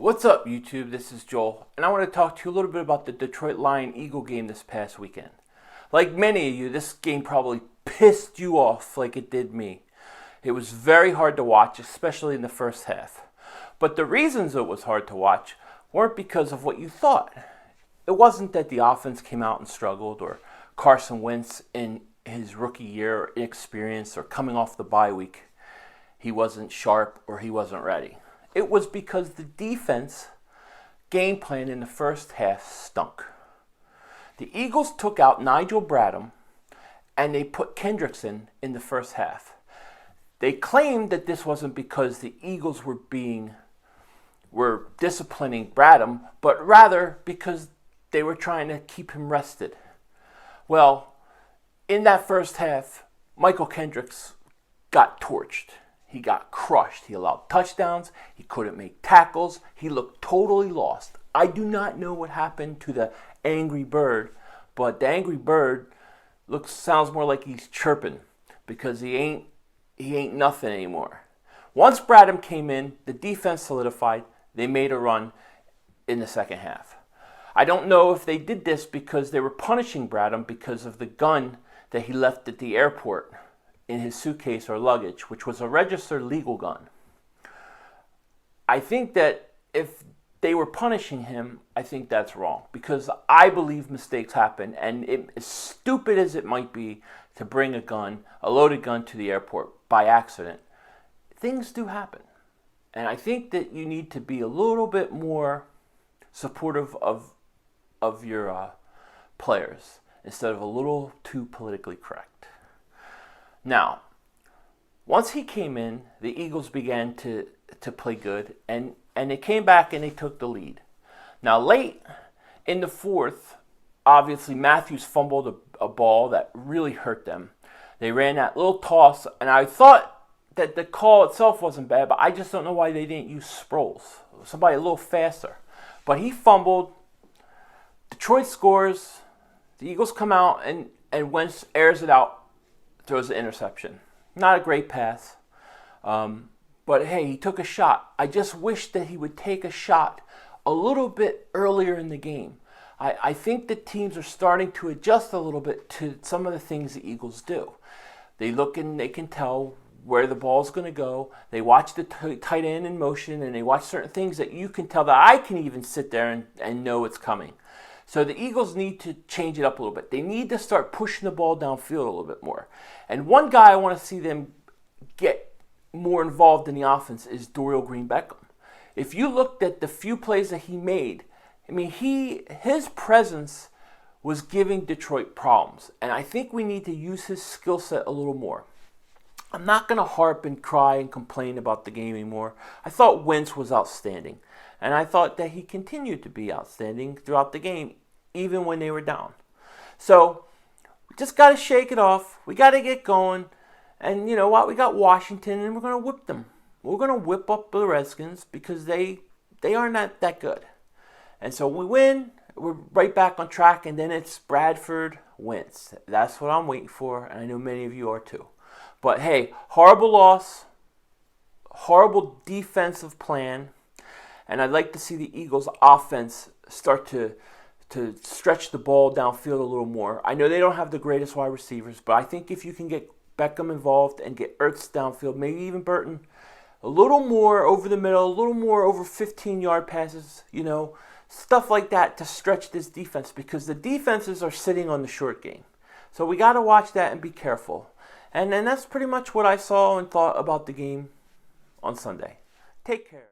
What's up, YouTube? This is Joel, and I want to talk to you a little bit about the Detroit Lion Eagle game this past weekend. Like many of you, this game probably pissed you off like it did me. It was very hard to watch, especially in the first half. But the reasons it was hard to watch weren't because of what you thought. It wasn't that the offense came out and struggled, or Carson Wentz in his rookie year, inexperienced, or coming off the bye week, he wasn't sharp or he wasn't ready. It was because the defense game plan in the first half stunk. The Eagles took out Nigel Bradham and they put Kendricks in the first half. They claimed that this wasn't because the Eagles were disciplining Bradham, but rather because they were trying to keep him rested. Well, in that first half, Michael Kendricks got torched. He got crushed. He allowed touchdowns. He couldn't make tackles. He looked totally lost. I do not know what happened to the Angry Bird, but the Angry Bird sounds more like he's chirping because he ain't nothing anymore. Once Bradham came in, the defense solidified. They made a run in the second half. I don't know if they did this because they were punishing Bradham because of the gun that he left at the airport in his suitcase or luggage, which was a registered legal gun. I think that if they were punishing him, I think that's wrong because I believe mistakes happen, and as stupid as it might be to bring a loaded gun to the airport by accident, things do happen. And I think that you need to be a little bit more supportive of your players instead of a little too politically correct. Now, once he came in, the Eagles began to play good, and they came back and they took the lead. Now, late in the fourth, obviously Matthews fumbled a ball that really hurt them. They ran that little toss, and I thought that the call itself wasn't bad, but I just don't know why they didn't use Sproles, somebody a little faster. But he fumbled. Detroit scores. The Eagles come out, and Wentz airs it out. Throws an interception. Not a great pass. But hey, he took a shot. I just wish that he would take a shot a little bit earlier in the game. I think that teams are starting to adjust a little bit to some of the things the Eagles do. They look and they can tell where the ball's going to go. They watch the tight end in motion, and they watch certain things that you can tell that I can even sit there and know it's coming. So the Eagles need to change it up a little bit. They need to start pushing the ball downfield a little bit more. And one guy I want to see them get more involved in the offense is Dorial Green-Beckham. If you looked at the few plays that he made, I mean, his presence was giving Detroit problems. And I think we need to use his skill set a little more. I'm not going to harp and cry and complain about the game anymore. I thought Wentz was outstanding. And I thought that he continued to be outstanding throughout the game, even when they were down. So we just got to shake it off. We got to get going. And you know what? We got Washington, and we're going to whip them. We're going to whip up the Redskins because they aren't that good. And so we win. We're right back on track, and then it's Bradford Wentz. That's what I'm waiting for, and I know many of you are too. But hey, horrible loss, horrible defensive plan. And I'd like to see the Eagles' offense start to stretch the ball downfield a little more. I know they don't have the greatest wide receivers, but I think if you can get Beckham involved and get Ertz downfield, maybe even Burton, a little more over the middle, a little more over 15-yard passes, stuff like that to stretch this defense because the defenses are sitting on the short game. So we got to watch that and be careful. And that's pretty much what I saw and thought about the game on Sunday. Take care.